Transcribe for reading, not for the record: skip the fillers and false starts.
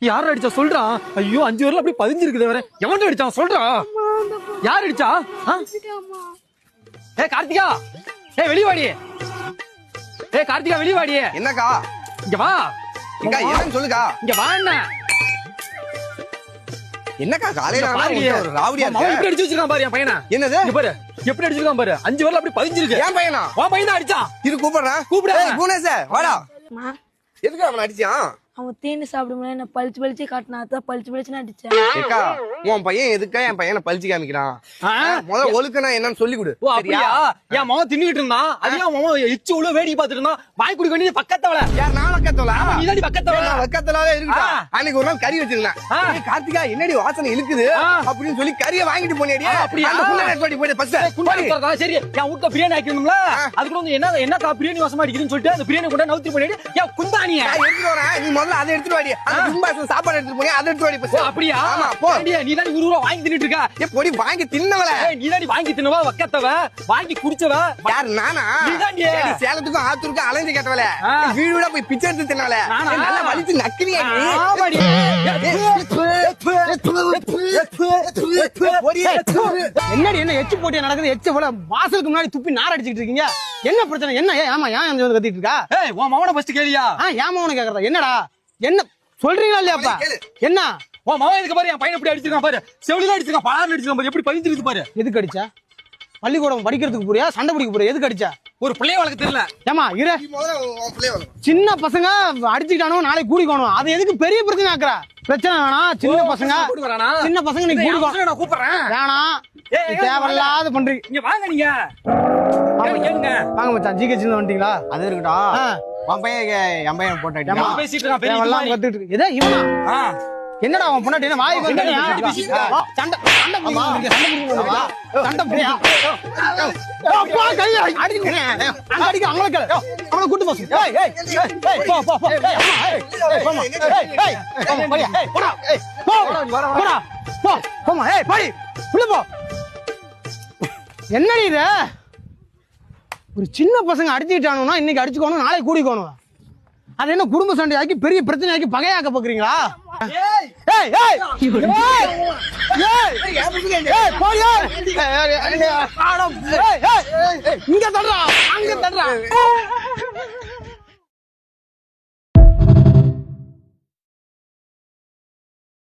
யார் அடிச்சா சொல்றா? ஐயோ 5 வரல அப்படி 15 இருக்குது வேற. எவன் அடிச்சான் சொல்றா? யார் அடிச்சா? கார்த்திகா, வெளிய வாடி. கார்த்திகா வெளிய வாடி. என்னக்கா? இங்க வா. என்னன்னு சொல்லுக்கா. இங்க வா. என்னக்கா காலையில ராவடியா எப்படி அடிச்சு வச்சிருக்கான் பாரு என் பையனை. என்னது? இங்க பாரு எப்படி அடிச்சிருக்கான் பாரு. 5 வரல அப்படி 15 இருக்கு. என் பையனா? உன் பையன் தான் அடிச்சான். இரு கூப்பிடுறேன். கூப்பிடு. குணேஷ் வாடா. எதுக்கு அவன் அடிச்சான்? அவன் தேனி சாப்பிடும்போது என்ன பளிச்சு காட்டினா பளிச்சுன்னு அடிச்சேன். ஏக்கா உன் பையன் எதுக்கா என் பையனை பழிச்சு காமிக்கிறான்? முதல்ல ஒழுக்கனா என்னன்னு சொல்லி கொடு. ஓ அப்படியா? என் மாமா தின்னுட்டு இருந்தான். அதையும் அவன் மாமா எச்சு உள்ள வேடி பார்த்துட்டு இருந்தான். வாய் குடிக்க வேண்டியது பக்கத்தவள. யார்? நான் பக்கத்தவள. நீதாடி பக்கத்தவள. நான் பக்கத்தவளாவே இருக்கா. அன்னைக்கு ஒரு நாள் கறி வச்சிருந்தேன். கார்த்திகா என்னடி வாசனை இழுக்குது அப்படின்னு சொல்லி கறியை வாங்கிட்டு போனேடி. அப்படியா? அந்த குண்டாடி போய் ஃபர்ஸ்ட் சரி என் வீட்ல பிரியாணி ஆக்கிருந்தோம்ல. அதுக்கு வந்து என்ன பிரியாணி வாசமா அடிக்குதுன்னு சொல்லிட்டு அந்த பிரியாணி கூட நவுத்தி போனேடி. ஏன் குந்தானியா எடுத்துட்டு வரேன். நீ முதல்ல அதை எடுத்துட்டு வாடி. அந்த கும்பாசம் சாப்பாடு எடுத்துட்டு போய் அதை எடுத்து வாடி ஃபர்ஸ்ட். அப்படியா? ஆமா போ. நீ தான் ஊரு வாங்கி தின்னுட்டு இருக்க. ஏ பொடி வாங்கி தின்னவல. நீ தான் வாங்கி தின்னவா வக்கத்தவ வாங்கி குடிச்சவ. யார்? நானா? நீ தான்டி. சேலத்துக்கும் ஆத்தூருக்கும் அலைஞ்சு கேட்டவல. வீடு வீடா போய் பிச்சை எடுத்து தின்னவல. நல்லா வலிச்சு நக்கினியா நீ? ஆமாடி. என்னடி என்ன எச்சு போட்டியா நடக்குது? எச்சு போல வாசலுக்கு முன்னாடி துப்பி நார் அடிச்சிட்டு இருக்கீங்க. என்ன பிரச்சனை? என்ன? ஆமா ஏன் கத்திட்டு இருக்கா? உன் மவனை ஃபர்ஸ்ட் கேளியா? ஏன் மவனை கேக்குறதா? என்னடா என்ன சொல்றீங்களா இல்லையாப்பா? என்ன உன் மவன் இதுக்கு பாரு என் பையன் எப்படி அடிச்சிருக்கான் பாரு. செவிலிதான் அடிச்சிருக்கான். பலாரம் அடிச்சிருக்கான் பாரு. எப்படி பதிஞ்சிருக்கு பாரு. எதுக்கு அடிச்சா? பள்ளிக்கூடம் படிக்கிறதுக்கு போறியா? சண்டை பிடிக்க போறியா? எதுக்கு அடிச்சா? ஒரு பிள்ளைய வளர்க்க தெரியல. ஏமா இரு. சின்ன பசங்க அடிச்சுக்கிட்டானோ நாளைக்கு கூடிக்கணும். அது எதுக்கு பெரிய பிரச்சனை ஆக்குற? பிரச்சனை வேணாம். சின்ன பசங்க நீ கூடிக்கணும். நான் கூப்பிடுறேன். வேணாம். தேவையில்லாத பண்றீங்க. இங்க வாங்க நீங்க. வாங்க மச்சான். ஜிகே சின்ன வந்துட்டீங்களா? அது இருக்கட்டும். உன் பையன் என் பையன் போட்டு பேசிட்டு இருக்கான். பெரிய கத்துட்டு இருக்கு. இதே இவனா? என்னடா அவன் பொண்டாட்டி என்ன வாய் வந்து சண்டை அடிக்க அவங்கள கூட்டு போச்சு. என்னடி இது? ஒரு சின்ன பசங்க அடிச்சுக்கிட்டானுன்னா இன்னைக்கு அடிச்சுக்கணும் நாளைக்கு கூடிக்கணும். அது என்ன குடும்ப சண்டை ஆக்கி பெரிய பிரச்சனை ஆக்கி பகையாக்க பாக்குறீங்களா? இங்க தடுறா அங்க தடுறா.